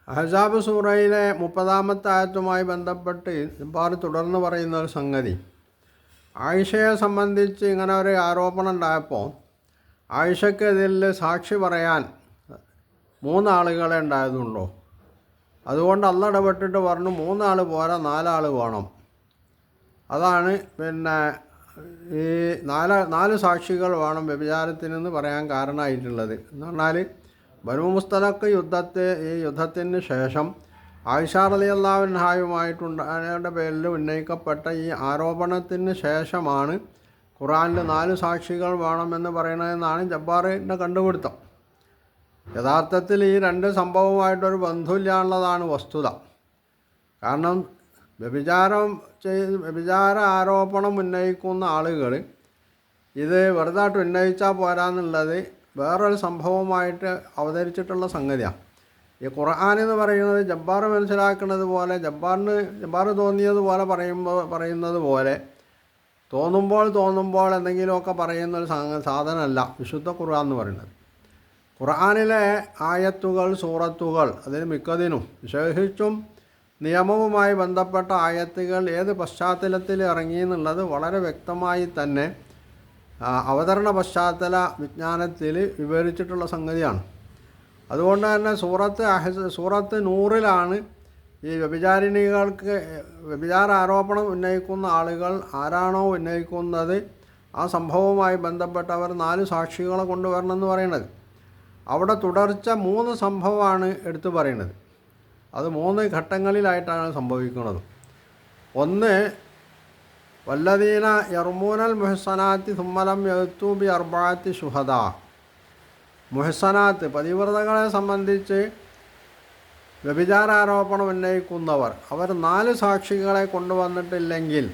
അഹ്സാബ് സൂറയിലെ 30-ാമത്തെ ആയത്തുമായി ബന്ധപ്പെട്ട് ജബ്ബാർ തുടർന്ന് പറയുന്ന ഒരു സംഗതി, ആയിഷയെ സംബന്ധിച്ച് ഇങ്ങനെ ഒരു ആരോപണം ഉണ്ടായപ്പോൾ ആയിഷയ്ക്ക് ഇതിൽ സാക്ഷി പറയാൻ 3 ആളുകളെ ഉണ്ടായതുള്ളൂ. അതുകൊണ്ട് അള്ളാഹ് ഇടപെട്ടിട്ട് പറഞ്ഞു 3 ആൾ പോരാ, 4 ആൾ വേണം. അതാണ് ഈ 4 സാക്ഷികൾ വേണം വ്യഭിചാരത്തിനെന്ന് പറയാൻ കാരണമായിട്ടുള്ളത്. എന്ന് പറഞ്ഞാൽ ബനൂ മുസ്തലഖ് യുദ്ധത്തിന് ശേഷം ആയിഷ റളിയല്ലാഹു അൻഹയുമായിട്ടുണ്ടായ പേരിൽ ഉന്നയിക്കപ്പെട്ട ഈ ആരോപണത്തിന് ശേഷമാണ് ഖുർആനിൽ 4 സാക്ഷികൾ വേണമെന്ന് പറയണതെന്നാണ് ജബ്ബാറിൻ്റെ കണ്ടുപിടുത്തം. യഥാർത്ഥത്തിൽ ഈ 2 സംഭവമായിട്ടൊരു ബന്ധമില്ലാന്നുള്ളതാണ് വസ്തുത. കാരണം വ്യഭിചാര ആരോപണം ഉന്നയിക്കുന്ന ആളുകൾ ഇത് വെറുതായിട്ട് ഉന്നയിച്ചാൽ പോരാന്നുള്ളത് വേറൊരു സംഭവമായിട്ട് അവതരിച്ചിട്ടുള്ള സംഗതിയാണ്. ഈ ഖുർആൻ എന്ന് പറയുന്നത് ജബ്ബാർ മനസ്സിലാക്കുന്നത് പോലെ ജബ്ബാർ തോന്നിയതുപോലെ പറയുന്നത് പോലെ തോന്നുമ്പോൾ എന്തെങ്കിലുമൊക്കെ പറയുന്നൊരു സാധനമല്ല വിശുദ്ധ ഖുർആൻ എന്ന് പറയുന്നത്. ഖുർആനിലെ ആയത്തുകൾ, സൂറത്തുകൾ അതിന് മിക്കതിനും വിശേഷിച്ചും നിയമവുമായി ബന്ധപ്പെട്ട ആയത്തുകൾ ഏത് പശ്ചാത്തലത്തിൽ ഇറങ്ങി എന്നുള്ളത് വളരെ വ്യക്തമായി തന്നെ അവതരണ പശ്ചാത്തല വിജ്ഞാനത്തിൽ വിവരിച്ചിട്ടുള്ള സംഗതിയാണ്. അതുകൊണ്ട് തന്നെ സൂറത്ത് നൂറിലാണ് ഈ വ്യഭിചാര ആരോപണം ഉന്നയിക്കുന്ന ആളുകൾ ആരാണോ ഉന്നയിക്കുന്നത് ആ സംഭവവുമായി ബന്ധപ്പെട്ട് അവർ 4 സാക്ഷികളെ കൊണ്ടുവരണമെന്ന് പറയുന്നത്. അവിടെ തുടർച്ച 3 സംഭവമാണ് എടുത്തു പറയുന്നത്. അത് 3 ഘട്ടങ്ങളിലായിട്ടാണ് സംഭവിക്കുന്നത്. ഒന്ന്, വല്ലദീന യർമൂനൽ മുഹ്സനാത്തി സുമ്മലം യഅ്തു ബി അർബഅത്തി ശുഹദാ. മുഹ്സനാത്ത് പതിവ്രതകളെ സംബന്ധിച്ച് വ്യഭിചാരാരോപണം ഉന്നയിക്കുന്നവർ അവർ 4 സാക്ഷികളെ കൊണ്ടുവന്നിട്ടില്ലെങ്കിൽ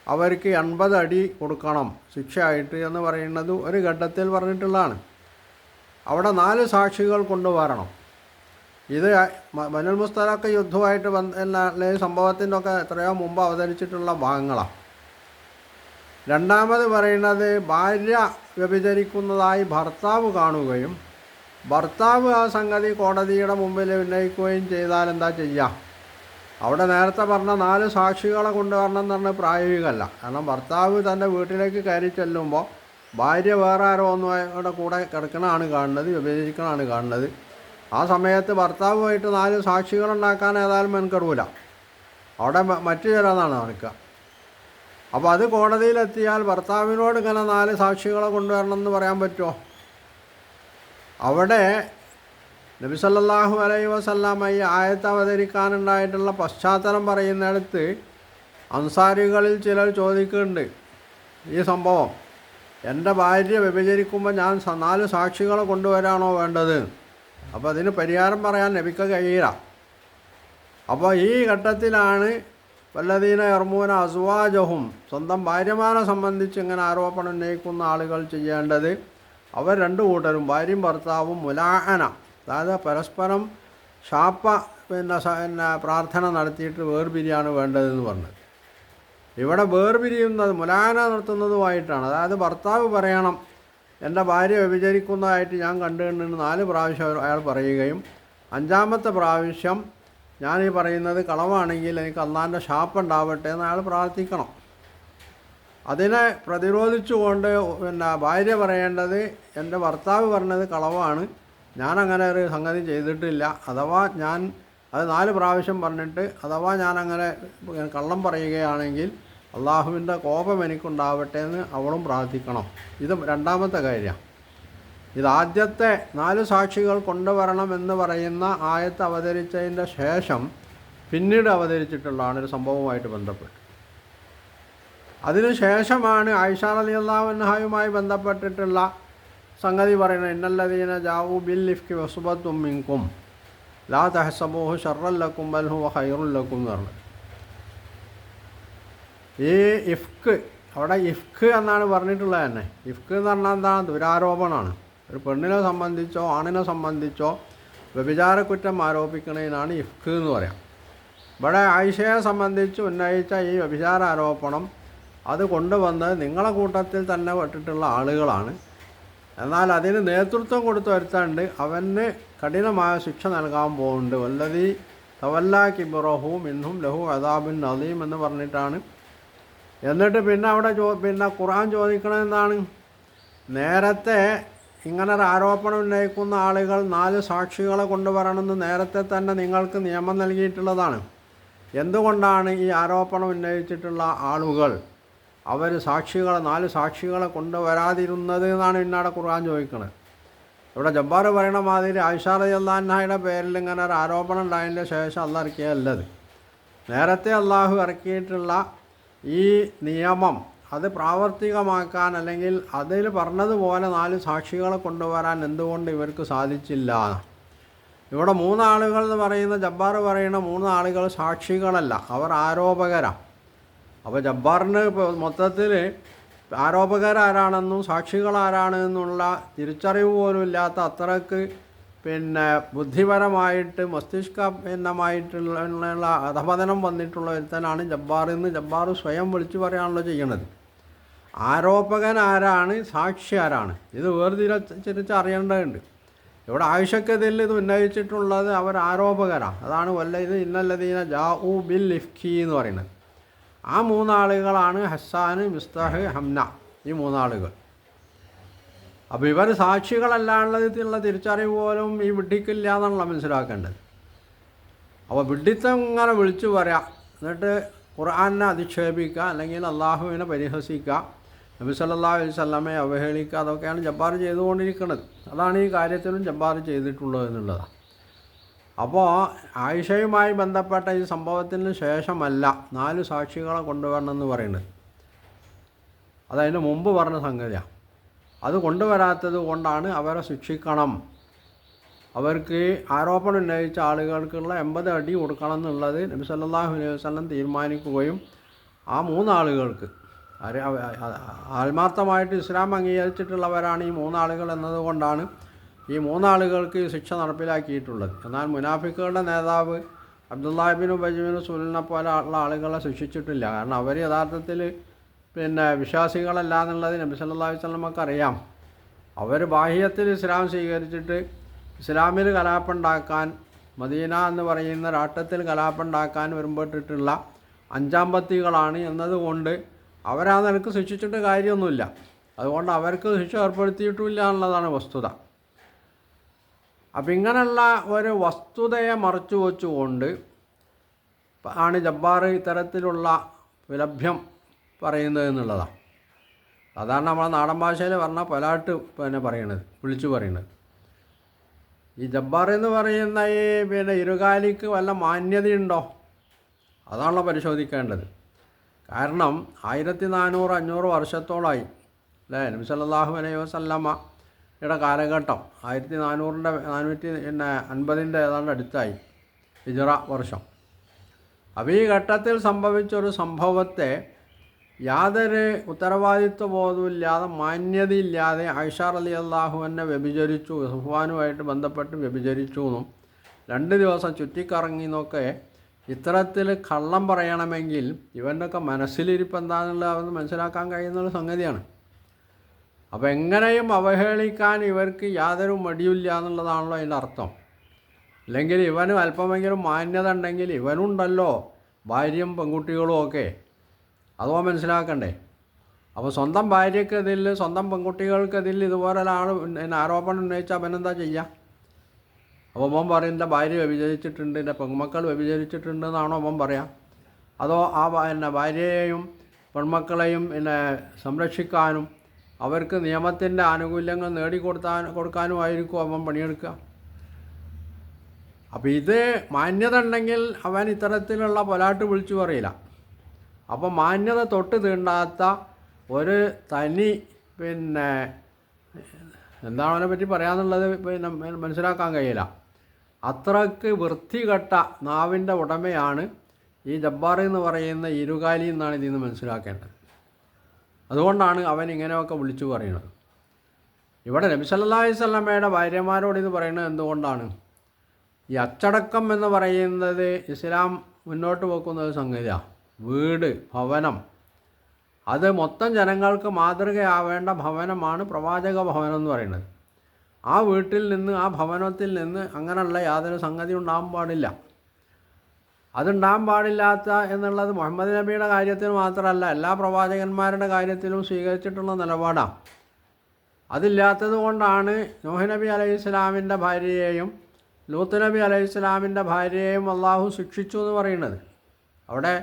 അവർക്ക് 80 അടി കൊടുക്കണം ശിക്ഷയായിട്ട് എന്ന് പറയുന്നത് ഒരു ഘട്ടത്തിൽ പറഞ്ഞിട്ടുള്ളതാണ്. അവിടെ 4 സാക്ഷികൾ കൊണ്ടുവരണം. ഇത് ബനുൽ മുസ്തലഖ് യുദ്ധമായിട്ട് സംഭവത്തിൻ്റെ ഒക്കെ എത്രയോ മുമ്പ് അവതരിച്ചിട്ടുള്ള ഭാഗങ്ങളാണ്. രണ്ടാമത് പറയുന്നത് ഭാര്യ വ്യഭിചരിക്കുന്നതായി ഭർത്താവ് കാണുകയും ഭർത്താവ് ആ സംഗതി കോടതിയുടെ മുമ്പിൽ ഉന്നയിക്കുകയും ചെയ്താൽ എന്താ ചെയ്യുക? അവിടെ നേരത്തെ പറഞ്ഞ 4 സാക്ഷികളെ കൊണ്ടുവരണം എന്ന് പറഞ്ഞാൽ പ്രായോഗികമല്ല. കാരണം ഭർത്താവ് തൻ്റെ വീട്ടിലേക്ക് കയറി ചെല്ലുമ്പോൾ ഭാര്യ വേറെ ആരോ ഒന്നും കൂടെ കിടക്കണമാണ് കാണുന്നത്, വ്യഭിചരിക്കണമാണ് കാണുന്നത്. ആ സമയത്ത് ഭർത്താവുമായിട്ട് 4 സാക്ഷികളുണ്ടാക്കാൻ ഏതായാലും മെനക്കെടൂല. അവിടെ മറ്റു ചിലതാണ് നടക്കുക. അപ്പോൾ അത് കോടതിയിലെത്തിയാൽ ഭർത്താവിനോട് ഇങ്ങനെ 4 സാക്ഷികളെ കൊണ്ടുവരണം എന്ന് പറയാൻ പറ്റുമോ? അവിടെ നബി സല്ലല്ലാഹു അലൈഹി വസല്ലമ ഈ ആയത്ത് അവതരിക്കാനുണ്ടായിട്ടുള്ള പശ്ചാത്തലം പറയുന്നിടത്ത് അൻസാരികളിൽ ചിലർ ചോദിക്കുന്നുണ്ട് ഈ സംഭവം, എൻ്റെ ഭാര്യ വ്യഭിചരിക്കുമ്പോൾ ഞാൻ 4 സാക്ഷികളെ കൊണ്ടുവരാണോ വേണ്ടത്? അപ്പോൾ അതിന് പരിഹാരം പറയാൻ നബിക്ക് കഴിയില്ല. അപ്പോൾ ഈ ഘട്ടത്തിലാണ് വല്ലദീന യർമൂന അസ്വാജഹും, സ്വന്തം ഭാര്യമാരെ സംബന്ധിച്ച് ഇങ്ങനെ ആരോപണം ഉന്നയിക്കുന്ന ആളുകൾ ചെയ്യേണ്ടത് അവർ 2 കൂട്ടരും ഭാര്യയും ഭർത്താവും മുലാഅന, അതായത് പരസ്പരം പ്രാർത്ഥന നടത്തിയിട്ട് വേർപിരിയാണ് വേണ്ടതെന്ന് പറഞ്ഞത്. ഇവിടെ വേർപിരിയുന്നത് മുലാഅന നടത്തുന്നതുമായിട്ടാണ്. അതായത് ഭർത്താവ് പറയണം എൻ്റെ ഭാര്യ വ്യഭിചരിക്കുന്നതായിട്ട് ഞാൻ കണ്ടിട്ടുണ്ടെന്ന് 4 പ്രാവശ്യം അയാൾ പറയുകയും 5-ാമത്തെ പ്രാവശ്യം ഞാൻ ഈ പറയുന്നത് കളവാണെങ്കിൽ എനിക്ക് അള്ളാൻ്റെ ശാപമുണ്ടാവട്ടെ എന്ന് അയാൾ പ്രാർത്ഥിക്കണം. അതിനെ പ്രതിരോധിച്ചുകൊണ്ട് ഭാര്യ പറയേണ്ടത് എൻ്റെ ഭർത്താവ് പറഞ്ഞത് കളവാണ്, ഞാനങ്ങനെ ഒരു സംഗതി ചെയ്തിട്ടില്ല, അഥവാ ഞാൻ അത് 4 പ്രാവശ്യം പറഞ്ഞിട്ട് അഥവാ ഞാനങ്ങനെ കള്ളം പറയുകയാണെങ്കിൽ അള്ളാഹുവിൻ്റെ കോപം എനിക്കുണ്ടാവട്ടെ എന്ന് അവളും പ്രാർത്ഥിക്കണം. ഇത് 2-ാമത്തെ കാര്യമാണ്. ഇതാദ്യത്തെ 4 സാക്ഷികൾ കൊണ്ടുവരണം എന്ന് പറയുന്ന ആയത്ത് അവതരിച്ചതിൻ്റെ ശേഷം പിന്നീട് അവതരിച്ചിട്ടുള്ളതാണ് ഒരു സംഭവവുമായിട്ട് ബന്ധപ്പെട്ട്. അതിനുശേഷമാണ് ആയിഷ റളിയല്ലാഹു അൻഹയുമായി ബന്ധപ്പെട്ടിട്ടുള്ള സംഗതി പറയുന്നത്, ഇന്നല്ലദീന ജാഊ ബിൽ ഇഫ്കി വസുബത്തും മിൻകും ലാ തഹ്സബൂഹു ശർറൻ ലക്കും ബൽ ഹുവ ഖൈറുൻ ലക്കും എന്ന് പറഞ്ഞത്. ഈ ഇഫ്ക്ക്, അവിടെ ഇഫ്ക്ക് എന്നാണ് പറഞ്ഞിട്ടുള്ളത് തന്നെ. ഇഫ്ക്ക് എന്ന് പറഞ്ഞാൽ എന്താണ്? ദുരാരോപണമാണ്. ഒരു പെണ്ണിനെ സംബന്ധിച്ചോ ആണിനെ സംബന്ധിച്ചോ വ്യഭിചാരക്കുറ്റം ആരോപിക്കുന്നതിനാണ് ഇഫ്ക്ക് എന്ന് പറയാം. ഇവിടെ ആയിഷയെ സംബന്ധിച്ച് ഉന്നയിച്ച ഈ വ്യഭിചാര ആരോപണം അത് കൊണ്ടുവന്ന് നിങ്ങളെ കൂട്ടത്തിൽ തന്നെ പെട്ടിട്ടുള്ള ആളുകളാണ്. എന്നാൽ അതിന് നേതൃത്വം കൊടുത്ത് വരുത്താണ്ട് അവന് കഠിനമായ ശിക്ഷ നൽകാൻ പോകുന്നുണ്ട്. വല്ലതി തവല്ലാ കിബ്റഹു മിൻഹും ലഹു അദാബുൻ അലീം എന്ന് പറഞ്ഞിട്ടാണ്. എന്നിട്ട് പിന്നെ അവിടെ പിന്നെ ഖുർആൻ ചോദിക്കണത് എന്താണ്? നേരത്തെ ഇങ്ങനെ ഒരു ആരോപണം ഉന്നയിക്കുന്ന ആളുകൾ 4 സാക്ഷികളെ കൊണ്ടുവരണമെന്ന് നേരത്തെ തന്നെ നിങ്ങൾക്ക് നിയമം നൽകിയിട്ടുള്ളതാണ്. എന്തുകൊണ്ടാണ് ഈ ആരോപണം ഉന്നയിച്ചിട്ടുള്ള ആളുകൾ അവർ 4 സാക്ഷികളെ കൊണ്ടുവരാതിരുന്നത് എന്നാണ് പിന്നവിടെ ഖുർആൻ ചോദിക്കുന്നത്. ഇവിടെ ജബ്ബാർ പറയണ മാതിരി ആയിഷ റളിയല്ലാഹു അൻഹയുടെ പേരിൽ ഇങ്ങനെ ഒരു ആരോപണം ഉണ്ടായതിൻ്റെ ശേഷം അള്ളാഹ് ഇറക്കിയല്ലത്. നേരത്തെ അള്ളാഹു ഇറക്കിയിട്ടുള്ള ഈ നിയമം അത് പ്രാവർത്തികമാക്കാൻ, അല്ലെങ്കിൽ അതിൽ പറഞ്ഞതുപോലെ 4 സാക്ഷികളെ കൊണ്ടുവരാൻ എന്തുകൊണ്ട് ഇവർക്ക് സാധിച്ചില്ല? ഇവിടെ 3 ആളുകൾ എന്ന് പറയുന്ന ജബ്ബാർ പറയുന്ന 3 ആളുകൾ സാക്ഷികളല്ല, അവർ ആരോപകരാണ്. അപ്പോൾ ജബ്ബാറിന് ഇപ്പോൾ മൊത്തത്തിൽ ആരോപകരാരാണെന്നും സാക്ഷികൾ ആരാണെന്നുള്ള തിരിച്ചറിവ് പോലും ഇല്ലാത്ത അത്രക്ക് പിന്നെ ബുദ്ധിപരമായിട്ട് മസ്തിഷ്കമായിട്ടുള്ള അധപതനം വന്നിട്ടുള്ള ഒരുത്തനാണ് ജബ്ബാർ എന്ന് ജബ്ബാർ സ്വയം വിളിച്ചു പറയാണല്ലോ ചെയ്യണത്. ആരോപകൻ ആരാണ്, സാക്ഷി ആരാണ്, ഇത് വേർതിരിച്ച് അറിയേണ്ടതുണ്ട്. ഇവിടെ ആയിഷക്കെതിൽ ഇത് ഉന്നയിച്ചിട്ടുള്ളത് അവർ ആരോപകരാണ്. അതാണ് ഇത് ഇന്നല്ലദീന ജാഊ ബിൽ ഇഫ്കി എന്ന് പറയുന്നത്. ആ 3 ആളുകളാണ് ഹസ്സാൻ, മിസ്താഹ്, ഹംന, ഈ 3 ആളുകൾ. അപ്പോൾ ഇവർ സാക്ഷികളല്ലാന്നുള്ളതിലുള്ള തിരിച്ചറിവ് പോലും ഈ വിഡ്ഢിക്കില്ല എന്നാണല്ലോ മനസ്സിലാക്കേണ്ടത്. അപ്പോൾ വിഡ്ഢിത്തം ഇങ്ങനെ വിളിച്ചു പറയാം, എന്നിട്ട് ഖുർആനെ അധിക്ഷേപിക്കുക, അല്ലെങ്കിൽ അള്ളാഹുവിനെ പരിഹസിക്കുക, നബി സല്ലല്ലാഹു അലൈഹി വസല്ലമയെ അവഹേളിക്കുക, അതൊക്കെയാണ് ജബ്ബാർ ചെയ്തുകൊണ്ടിരിക്കുന്നത്. അതാണ് ഈ കാര്യത്തിലും ജബ്ബാർ ചെയ്തിട്ടുള്ളത് എന്നുള്ളതാണ്. അപ്പോൾ ആയിഷയുമായി ബന്ധപ്പെട്ട ഈ സംഭവത്തിന് ശേഷമല്ല 4 സാക്ഷികളെ കൊണ്ടുവരണമെന്ന് പറയുന്നത്. അതതിന് മുമ്പ് പറഞ്ഞ സംഗതിയാണ്. അത് കൊണ്ടുവരാത്തത് കൊണ്ടാണ് അവരെ ശിക്ഷിക്കണം. അവർക്ക് ആരോപണം ഉന്നയിച്ച ആളുകൾക്കുള്ള 80 അടി കൊടുക്കണം എന്നുള്ളത് നബി സല്ലല്ലാഹു അലൈഹി വസല്ലം തീരുമാനിക്കുകയും ആ 3 ആളുകൾക്ക് ആത്മാർത്ഥമായിട്ട് ഇസ്ലാം അംഗീകരിച്ചിട്ടുള്ളവരാണ് ഈ 3 ആളുകൾ എന്നതുകൊണ്ടാണ് ഈ 3 ആളുകൾക്ക് ശിക്ഷ നടപ്പിലാക്കിയിട്ടുള്ളത്. എന്നാൽ മുനാഫിക്കുകളുടെ നേതാവ് അബ്ദുല്ലാഹി ഇബ്നു ഉബയ്യ് ഇബ്നു സലൂലിനെ പോലെ ഉള്ള ആളുകളെ ശിക്ഷിച്ചിട്ടില്ല. കാരണം അവർ യഥാർത്ഥത്തിൽ പിന്നെ വിശ്വാസികളല്ല എന്നുള്ളത് നബി സല്ലല്ലാഹു അലൈഹി വസല്ലമക്ക് അറിയാം. അവർ ബാഹ്യത്തിൽ ഇസ്ലാം സ്വീകരിച്ചിട്ട് ഇസ്ലാമിൽ കലാപുണ്ടാക്കാൻ, മദീന എന്ന് പറയുന്ന രാഷ്ട്രത്തിൽ കലാപുണ്ടാക്കാൻ വരുമ്പോട്ടിട്ടുള്ള 5 പത്തികളാണ് എന്നതുകൊണ്ട് അവരാ നിലക്ക് ശിക്ഷിച്ചിട്ട് കാര്യമൊന്നുമില്ല. അതുകൊണ്ട് അവർക്ക് ശിക്ഷ ഏർപ്പെടുത്തിയിട്ടുമില്ല എന്നുള്ളതാണ് വസ്തുത. അപ്പം ഇങ്ങനെയുള്ള ഒരു വസ്തുതയെ മറച്ചു വച്ചുകൊണ്ട് ആണ് ജബ്ബാർ ഇത്തരത്തിലുള്ള വിലഭ്യം പറയുന്നത് എന്നുള്ളതാണ്. സാധാരണ നമ്മളെ നാടൻ ഭാഷയിൽ പറഞ്ഞാൽ പൊലാട്ട് പറയണത്, വിളിച്ചു പറയണത്. ഈ ജബ്ബാർ എന്ന് പറയുന്ന ഈ ഇരുകാലിക്ക് വല്ല മാന്യതയുണ്ടോ? അതാണല്ലോ പരിശോധിക്കേണ്ടത്. കാരണം 1400-500 വർഷത്തോളമായി അല്ലേ നബി സല്ലല്ലാഹു അലൈഹി വസല്ലമയുടെ കാലഘട്ടം. 1450 ഏതാണ്ട് അടുത്തായി ഹിജ്റ വർഷം. അപ്പോൾ ഈ ഘട്ടത്തിൽ സംഭവിച്ചൊരു സംഭവത്തെ യാതൊരു ഉത്തരവാദിത്വ ബോധമില്ലാതെ, മാന്യതയില്ലാതെ ആയിഷ റളിയല്ലാഹു അൻഹ വ്യഭിചരിച്ചു, സുഫ്വാനുമായിട്ട് ബന്ധപ്പെട്ട് വ്യഭിചരിച്ചു എന്നും 2 ദിവസം ചുറ്റിക്കറങ്ങി എന്നൊക്കെ ഇത്തരത്തിൽ കള്ളം പറയണമെങ്കിൽ ഇവൻ്റെയൊക്കെ മനസ്സിലിരിപ്പ് എന്താണെന്നുള്ളത് മനസ്സിലാക്കാൻ കഴിയുന്നൊരു സംഗതിയാണ്. അപ്പോൾ എങ്ങനെയും അവഹേളിക്കാൻ ഇവർക്ക് യാതൊരു മടിയില്ല എന്നുള്ളതാണല്ലോ അതിൻ്റെ അർത്ഥം. അല്ലെങ്കിൽ ഇവന് അല്പമെങ്കിലും മാന്യത ഉണ്ടെങ്കിൽ ഇവനുണ്ടല്ലോ ഭാര്യയും പെൺകുട്ടികളും ഒക്കെ, അതോ മനസ്സിലാക്കണ്ടേ? അപ്പോൾ സ്വന്തം ഭാര്യയ്ക്കെതിൽ, സ്വന്തം പെൺകുട്ടികൾക്കെതിൽ ഇതുപോലെ ഒരാൾ ആരോപണം ഉന്നയിച്ചാൽ അവനെന്താ ചെയ്യുക? അപ്പോൾ അവൻ പറയും എൻ്റെ ഭാര്യ വ്യഭിചരിച്ചിട്ടുണ്ട്, എൻ്റെ പെൺമക്കൾ വ്യഭിചരിച്ചിട്ടുണ്ട് എന്നാണോ അവൻ പറയാം? അതോ ആ ഭാര്യയെയും പെൺമക്കളെയും സംരക്ഷിക്കാനും അവർക്ക് നിയമത്തിൻ്റെ ആനുകൂല്യങ്ങൾ കൊടുക്കാനുമായിരിക്കും അവൻ പണിയെടുക്കുക. അപ്പോൾ ഇത് മാന്യത ഉണ്ടെങ്കിൽ അവൻ ഇത്തരത്തിലുള്ള പൊലാട്ട് വിളിച്ചു പറയില്ല. അപ്പോൾ മാന്യത തൊട്ട് തീണ്ടാത്ത ഒരു തനി എന്താണ് അവനെ പറ്റി പറയാന്നുള്ളത് മനസ്സിലാക്കാൻ കഴിയില്ല. അത്രക്ക് വൃത്തികെട്ട നാവിൻ്റെ ഉടമയാണ് ഈ ജബ്ബാർ എന്ന് പറയുന്ന ഇരുകാലി എന്നാണ് ഇതിൽ നിന്ന് മനസ്സിലാക്കേണ്ടത്. അതുകൊണ്ടാണ് അവൻ ഇങ്ങനെയൊക്കെ വിളിച്ചു പറയുന്നത്. ഇവിടെ നബി സല്ലല്ലാഹു അലൈഹി വസല്ലമയുടെ ഭാര്യമാരോട് ഇത് പറയുന്നത് എന്തുകൊണ്ടാണ്? ഈ അച്ചടക്കം എന്ന് പറയുന്നത് ഇസ്ലാം മുന്നോട്ട് വെക്കുന്ന ഒരു സംഗതിയാണ്. വീട്, ഭവനം, അത് മൊത്തം ജനങ്ങൾക്ക് മാതൃകയാവേണ്ട ഭവനമാണ് പ്രവാചക ഭവനം എന്ന് പറയുന്നത്. ആ വീട്ടിൽ നിന്ന്, ആ ഭവനത്തിൽ നിന്ന് അങ്ങനെയുള്ള യാതൊരു സംഗതി ഉണ്ടാകാൻ പാടില്ല. അതുണ്ടാകാൻ പാടില്ലാത്ത എന്നുള്ളത് മുഹമ്മദ് നബിയുടെ കാര്യത്തിൽ മാത്രമല്ല, എല്ലാ പ്രവാചകന്മാരുടെ കാര്യത്തിലും സ്വീകരിച്ചിട്ടുള്ള നിലപാടാണ്. അതില്ലാത്തത് കൊണ്ടാണ് നൂഹ് നബി അലൈഹി ഇസ്ലാമിൻ്റെ ഭാര്യയെയും ലൂത്ത് നബി അലൈഹി ഇസ്ലാമിൻ്റെ ഭാര്യയെയും അള്ളാഹു ശിക്ഷിച്ചു എന്ന് പറയുന്നത്. അവിടെ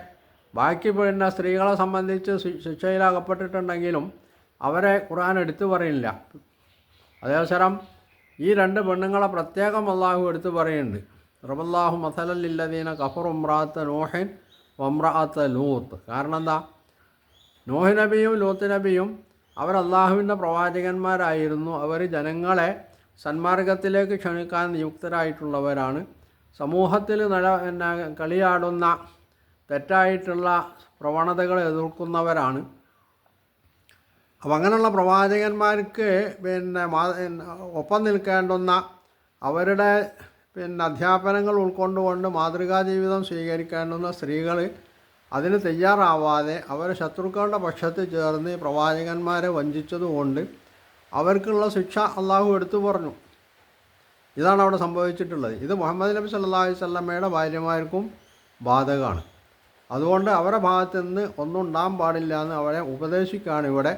ബാക്കി പിന്നെ സ്ത്രീകളെ സംബന്ധിച്ച് ശിക്ഷയിലകപ്പെട്ടിട്ടുണ്ടെങ്കിലും അവരെ ഖുർആൻ എടുത്തു പറയില്ല. അതേസരം ഈ രണ്ട് പെണ്ണുങ്ങളെ പ്രത്യേകം അള്ളാഹു എടുത്തു പറയുന്നുണ്ട്. റബല്ലാഹു മസലല്ലില്ലദീന കഫറു ഇമ്രാഅത്ത നൂഹിൻ വമ്രഅത്ത ലൂത്ത്. കാരണം എന്താ? നൂഹ് നബിയും ലൂത്ത് നബിയും അവർ അള്ളാഹുവിൻ്റെ പ്രവാചകന്മാരായിരുന്നു. അവർ ജനങ്ങളെ സന്മാർഗത്തിലേക്ക് ക്ഷണിക്കാൻ നിയുക്തരായിട്ടുള്ളവരാണ്. സമൂഹത്തിൽ കളിയാടുന്ന തെറ്റായിട്ടുള്ള പ്രവണതകളെ എതിർക്കുന്നവരാണ്. അപ്പം അങ്ങനെയുള്ള പ്രവാചകന്മാർക്ക് ഒപ്പം നിൽക്കേണ്ടുന്ന അവരുടെ അധ്യാപനങ്ങൾ ഉൾക്കൊണ്ടുകൊണ്ട് മാതൃകാ ജീവിതം സ്വീകരിക്കേണ്ടുന്ന സ്ത്രീകൾ അതിന് തയ്യാറാവാതെ അവർ ശത്രുക്കളുടെ പക്ഷത്ത് ചേർന്ന് പ്രവാചകന്മാരെ വഞ്ചിച്ചതുകൊണ്ട് അവർക്കുള്ള ശിക്ഷ അള്ളാഹു എടുത്തു പറഞ്ഞു. ഇതാണ് അവിടെ സംഭവിച്ചിട്ടുള്ളത്. ഇത് മുഹമ്മദ് നബി സല്ലല്ലാഹു അലൈഹി വസല്ലമയുടെ ഭാര്യമാർക്കും ബാധകമാണ്. അതുകൊണ്ട് അവരുടെ ഭാഗത്ത് നിന്ന് ഒന്നും ഉണ്ടാകാൻ പാടില്ല എന്ന് അവരെ ഉപദേശിക്കുകയാണ് ഇവിടെ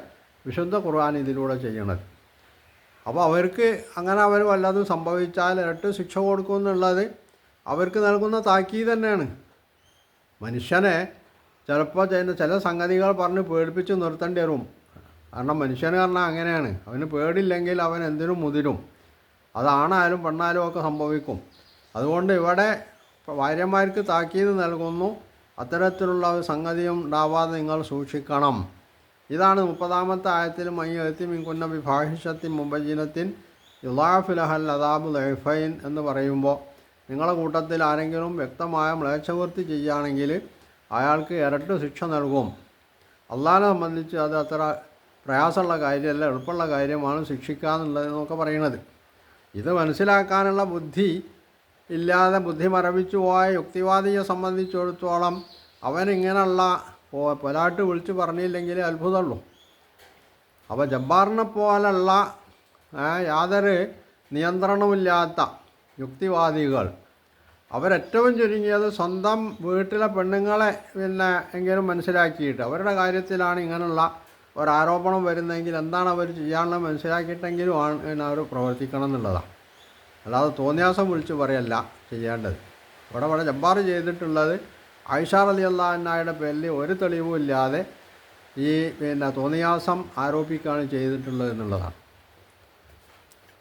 വിശുദ്ധ ഖുർആൻ ഇതിലൂടെ ചെയ്യണത്. അപ്പോൾ അവർക്ക് അങ്ങനെ അവർ വല്ലതും സംഭവിച്ചാൽ ഇരട്ടി ശിക്ഷ കൊടുക്കുമെന്നുള്ളത് അവർക്ക് നൽകുന്ന താക്കീത് തന്നെയാണ്. മനുഷ്യനെ ചിലപ്പോൾ ചില സംഗതികൾ പറഞ്ഞ് പേടിപ്പിച്ച് നിർത്തേണ്ടി വരും. കാരണം മനുഷ്യന് പറഞ്ഞാൽ അങ്ങനെയാണ്, അവന് പേടില്ലെങ്കിൽ അവൻ എന്തിനും മുതിരും. അതാണായാലും പെണ്ണായാലും ഒക്കെ സംഭവിക്കും. അതുകൊണ്ട് ഇവിടെ ഭാര്യമാർക്ക് താക്കീത് നൽകുന്നു, അത്തരത്തിലുള്ള ഒരു സംഗതിയും ഉണ്ടാവാതെ നിങ്ങൾ സൂക്ഷിക്കണം. ഇതാണ് 30-ാമത്തെ ആയത്തിൽ മയ്യത്തി മിൻകുന്ന ബിഫാഹിഷത്തിൻ മുബയ്യിനത്തിൻ യുളാഫു ലഹൽ അദാബു ദൈഫൈൻ എന്ന് പറയുമ്പോൾ നിങ്ങളുടെ കൂട്ടത്തിൽ ആരെങ്കിലും വ്യക്തമായ മ്ലേച്ഛവൃത്തി ചെയ്യുകയാണെങ്കിൽ അയാൾക്ക് ഇരട്ടി ശിക്ഷ നൽകും. അള്ളാഹിനെ സംബന്ധിച്ച് അത് അത്ര പ്രയാസമുള്ള കാര്യമല്ല, എളുപ്പമുള്ള കാര്യമാണ് ശിക്ഷിക്കുക എന്നുള്ളതെന്നൊക്കെ പറയുന്നത്. ഇത് മനസ്സിലാക്കാനുള്ള ബുദ്ധി ഇല്ലാതെ ബുദ്ധി മരവിച്ചു പോയ യുക്തിവാദിയെ സംബന്ധിച്ചിടത്തോളം അവനിങ്ങനെയുള്ള പൊലാട്ട് വിളിച്ച് പറഞ്ഞില്ലെങ്കിൽ അത്ഭുതമുള്ളൂ. അപ്പോൾ ജബ്ബാറിനെ പോലുള്ള യാതൊരു നിയന്ത്രണമില്ലാത്ത യുക്തിവാദികൾ അവരേറ്റവും ചുരുങ്ങിയത് സ്വന്തം വീട്ടിലെ പെണ്ണുങ്ങളെ എങ്കിലും മനസ്സിലാക്കിയിട്ട് അവരുടെ കാര്യത്തിലാണ് ഇങ്ങനെയുള്ള ഒരാരോപണം വരുന്നതെങ്കിൽ എന്താണ് അവർ ചെയ്യാനുള്ളത് മനസ്സിലാക്കിയിട്ടെങ്കിലും അവർ പ്രവർത്തിക്കണം എന്നുള്ളതാണ്. അല്ലാതെ തോന്നിയാസം വിളിച്ച് പറയല്ല ചെയ്യേണ്ടത്. ഇവിടെ ജബ്ബാർ ചെയ്തിട്ടുള്ളത് ആയിഷ റളിയല്ലാഹു അൻഹയുടെ പേരിൽ ഒരു തെളിവും ഇല്ലാതെ ഈ തോന്നിയാസം ആരോപിക്കുകയാണ് ചെയ്തിട്ടുള്ളത് എന്നുള്ളതാണ്.